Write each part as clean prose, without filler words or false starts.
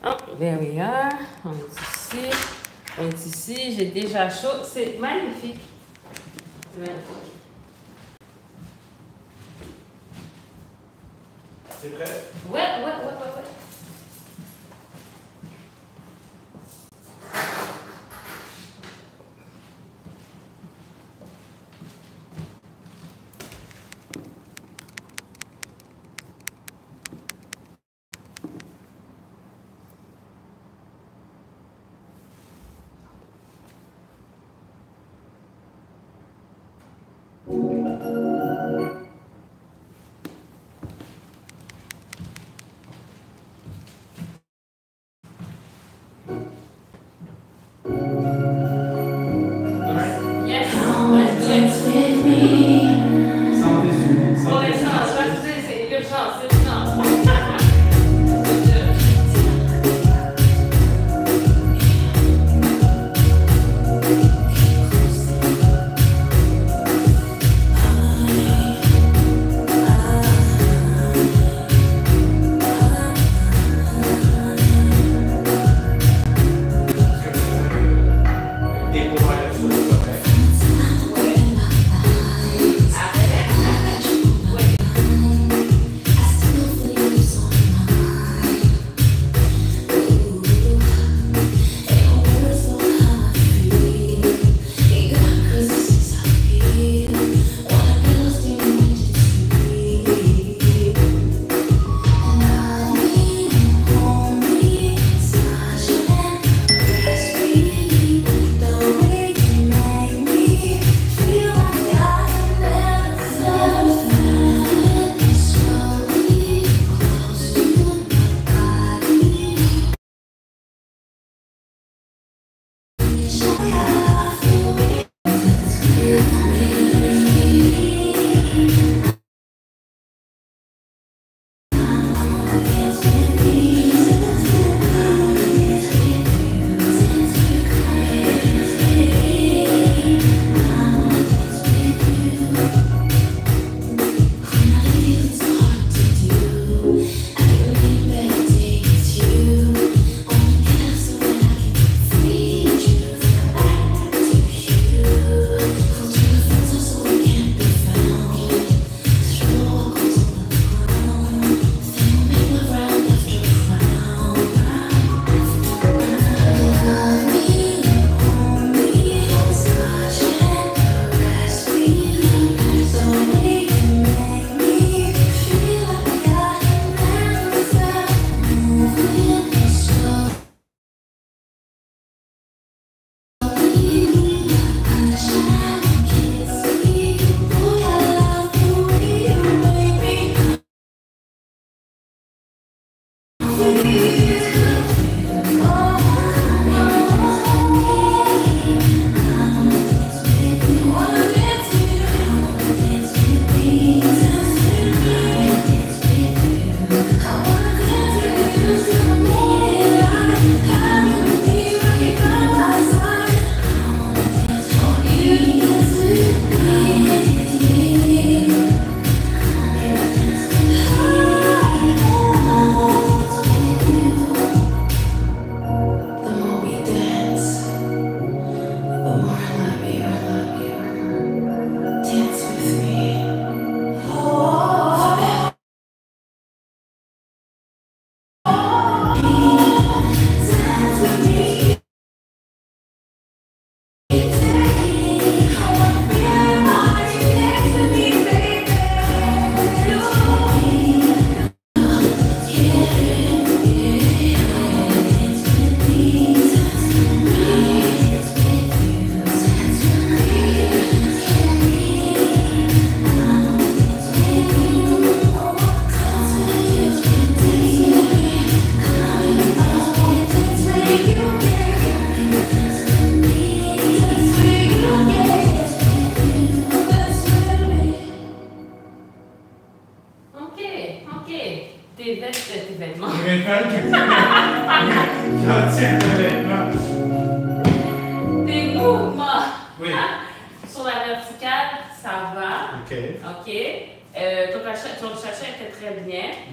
Oh, there we are. On est ici. On est ici. J'ai déjà chaud. C'est magnifique. C'est magnifique. C'est prêt? Ouais.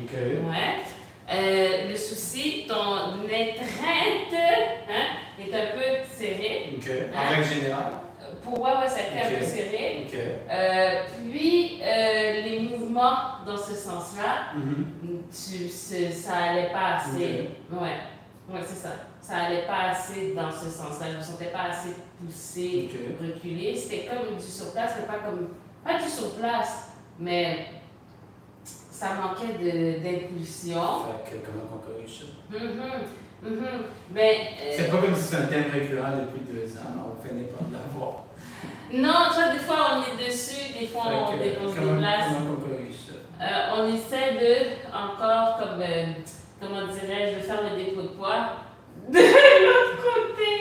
Ok. Le souci, ton nez En règle générale. Pour moi, ouais, ça a été un peu serré. Puis, les mouvements dans ce sens-là, ça allait pas assez. Ouais, c'est ça. Ça allait pas assez dans ce sens-là. Je ne me sentais pas assez poussé, reculé. C'était comme du sur place, mais pas du sur place, mais ça manquait d'impulsion. Comment on corrige ça? C'est pas comme si c'était un thème récurrent depuis 2 ans, on finit par l'avoir. Non, tu vois, des fois on est dessus, des fois on se déplace. Comment on corrige ça? On essaie de, encore comme, comment dirais-je, de faire le dépôt de poids de l'autre côté.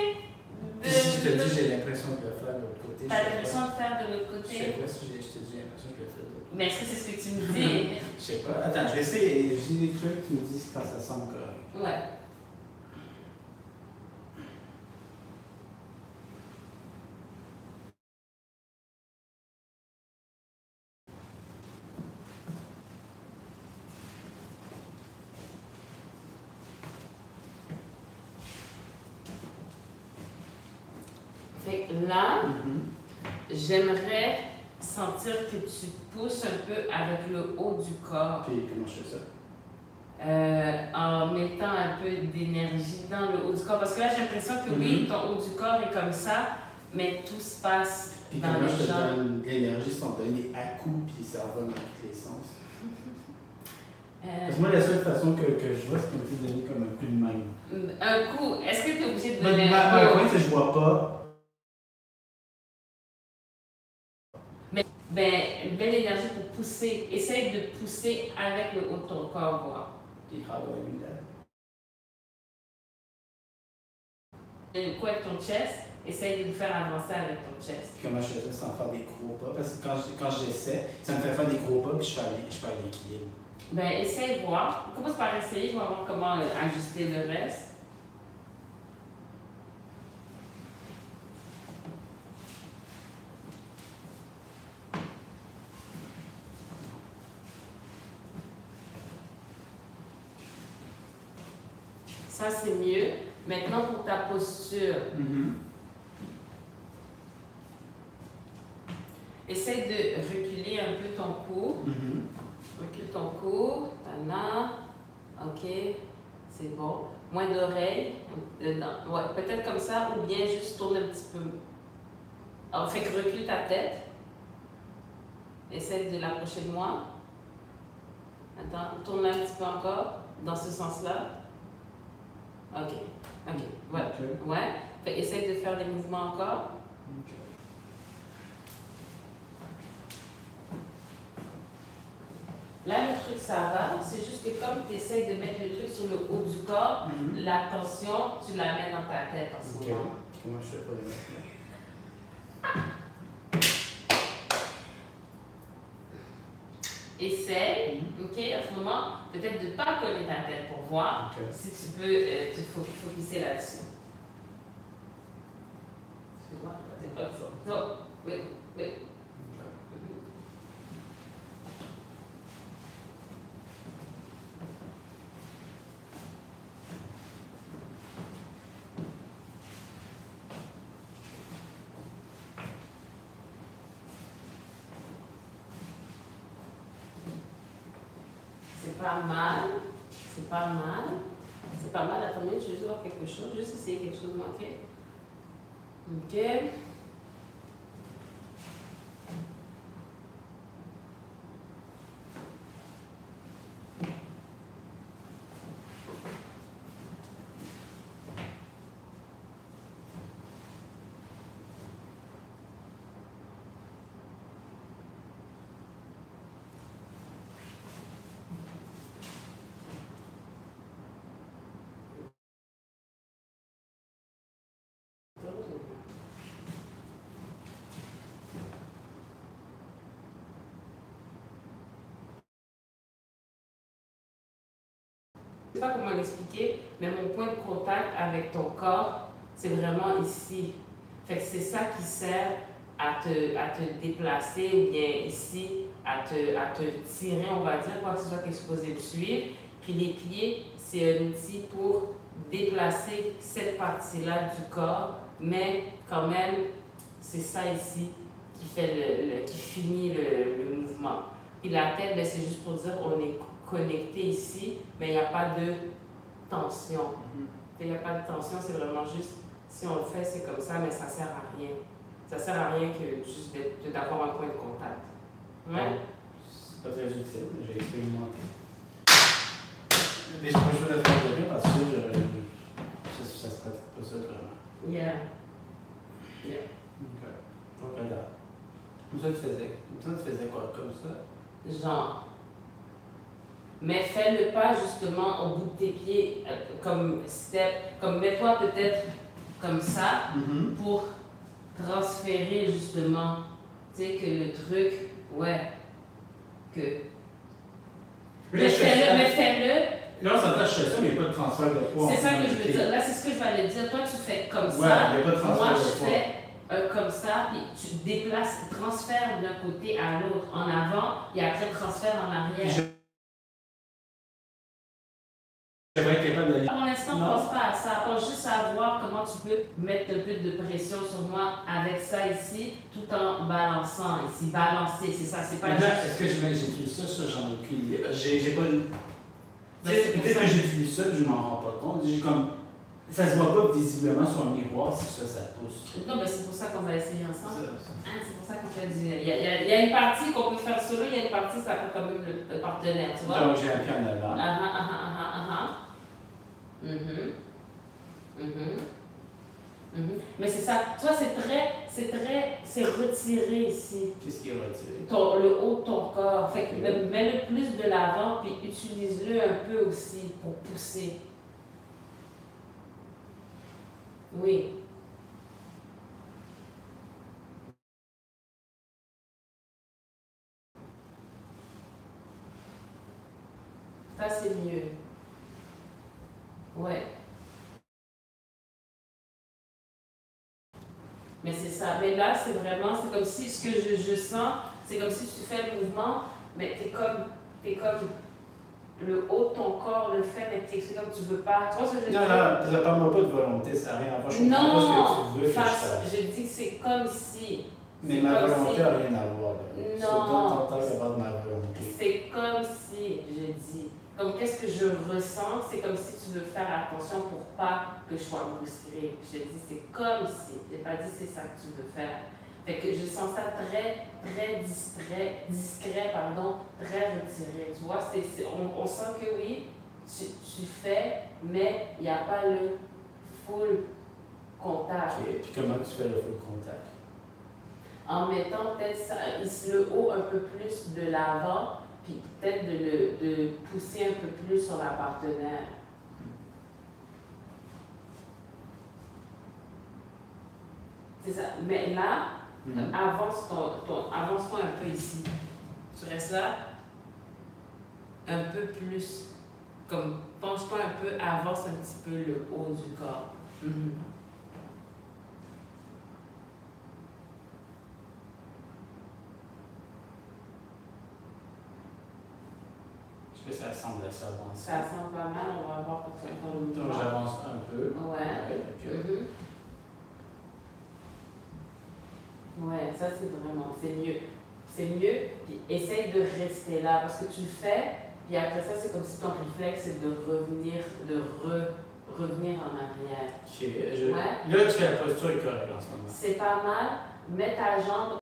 Si je te dis, j'ai l'impression de le faire de l'autre côté. T'as l'impression de faire de l'autre côté? Je sais pas si je te dis, j'ai l'impression de le faire de l'autre côté. Mais est-ce que c'est ce que tu me dis? Je sais pas. Attends, je vais essayer. J'ai des trucs qui me disent quand ça semble correct. Ouais. Fait que là, j'aimerais sentir que tu pousses un peu avec le haut du corps. Puis comment je fais ça? En mettant un peu d'énergie dans le haut du corps. Parce que là, j'ai l'impression que oui, ton haut du corps est comme ça, mais tout se passe puis dans les jambes. Puis comment je te donne l'énergie sont données à coup, puis ça va dans tous les sens? Parce que moi, la seule façon que je vois, c'est de donner comme un coup de main. Un coup, est-ce que tu es obligé de donner un coup? coup? Le point, c'est que je vois pas. Une belle énergie pour pousser. Essaye de pousser avec le haut de ton corps, voir. Puis travaille là. Le coup avec ton chest, essaye de le faire avancer avec ton chest. Puis comment je fais ça sans faire des gros pas? Parce que quand j'essaie, ça me fait faire des gros pas, puis je perds l'équilibre. Essaye de voir. Commence par essayer, je vais voir comment ajuster le reste. Ça, c'est mieux. Maintenant, pour ta posture. Essaye de reculer un peu ton cou. Recule ton cou. Tana. OK. C'est bon. Moins d'oreilles. Ouais, peut-être comme ça, ou bien juste tourne un petit peu. Alors, fait que recule ta tête. Essaye de l'approcher de moi. Attends, tourne un petit peu encore dans ce sens-là. OK. Ouais. Fait, essaye de faire des mouvements encore. Là, le truc, ça va. C'est juste que comme tu essayes de mettre le truc sur le haut du corps, la tension, tu la mets dans ta tête en ce moment. Comment je fais pas le mettre là? Essaye, OK, à ce moment, peut-être de ne pas coller ta tête pour voir si tu peux te focusser là-dessus. Excuse-moi, c'est pas ça. Non, oui. C'est pas mal. Attendez, je vais juste voir quelque chose. Juste essayer quelque chose de manqué. OK. Je ne sais pas comment l'expliquer, mais mon point de contact avec ton corps, c'est vraiment ici. Fait que c'est ça qui sert à te déplacer ou bien ici, à te tirer, on va dire, quoi que ce soit que tu es supposé te suivre. Puis les pieds, c'est un outil pour déplacer cette partie-là du corps, mais quand même, c'est ça ici qui fait qui finit le mouvement. Et la tête, ben, c'est juste pour dire on est connecté ici, mais il n'y a pas de tension. Il n'y a pas de tension, c'est vraiment juste, si on le fait, c'est comme ça, mais ça ne sert à rien. Ça ne sert à rien que juste d'avoir un point de contact. Ouais? C'est pas très utile, j'ai expérimenté. Mais je peux le faire de parce que ça se pratique pas ça vraiment. Yeah. Ok, là. Comme ça, tu faisais quoi, comme ça? Genre. Mais fais-le pas justement au bout de tes pieds, comme step, comme mets-toi peut-être comme ça pour transférer justement, tu sais, que le truc, ouais, que. Mais fais-le. Là, on s'entend, je fais ça, mais il n'y a pas de transfert de poids. C'est ça que je veux dire. Là, c'est ce que je vais aller dire. Toi, tu fais comme ça. Il n'y a pas de transfert de poids. Moi, je fais comme ça, puis tu déplaces, transfert d'un côté à l'autre, en avant, et après transfert en arrière. Pour l'instant, ne pense pas à ça. Pense juste à voir comment tu peux mettre un peu de pression sur moi avec ça ici, tout en balançant ici. Balancer, c'est ça, c'est pas juste. Est-ce que j'utilise ça, j'en ai aucune idée. J'ai pas une. Peut-être que j'utilise ça, je m'en rends pas compte. Ça se voit pas visiblement sur un miroir si ça pousse. Non, mais c'est pour ça qu'on va essayer ensemble. C'est pour ça qu'on fait du. Il y a une partie qu'on peut faire solo, il y a une partie ça peut quand même le partenaire, tu vois. Donc j'ai un pied en avant. Mais c'est ça. Toi, c'est retiré ici. Qu'est-ce qui est retiré? Le haut de ton corps. Fait que mets-le plus de l'avant, puis utilise-le un peu aussi pour pousser. Oui. Ça, c'est mieux. Ouais. Mais c'est ça. Mais là, c'est vraiment, c'est comme si ce que je sens, c'est comme si tu fais le mouvement, mais t'es comme le haut de ton corps le fait, mais c'est comme tu veux pas. Tu vois ce que je veux dire? Non, ça parle pas de volonté, ça n'a rien à voir. Je comprends pas ce que tu veux. Je dis que c'est comme si. Mais ma volonté n'a rien à voir. Non. De ma volonté. C'est comme si, je dis. Donc, qu'est-ce que je ressens? C'est comme si tu veux faire attention pour pas que je sois brusquée. Je dis, c'est comme si. Je n'ai pas dit c'est ça que tu veux faire. Fait que je sens ça très discret, très retiré. Tu vois, on sent que oui, tu fais, mais il n'y a pas le full contact. Okay. Puis comment tu fais le full contact? En mettant peut-être le haut un peu plus de l'avant, puis peut-être de pousser un peu plus sur la partenaire. C'est ça. Mais là, avance-toi un peu ici. Tu restes là, un peu plus. Comme, penche-toi un peu, avance un petit peu le haut du corps. Est-ce que ça semble s'avancer? Ça semble pas mal, on va voir pour ça. Donc j'avance un peu. Ouais. Ouais, ça c'est vraiment, c'est mieux. C'est mieux, puis essaye de rester là, parce que tu le fais, puis après ça, c'est comme si ton réflexe, c'est de revenir en arrière. Ok, là, tu fais la posture est correcte en ce moment. C'est pas mal, mets ta jambe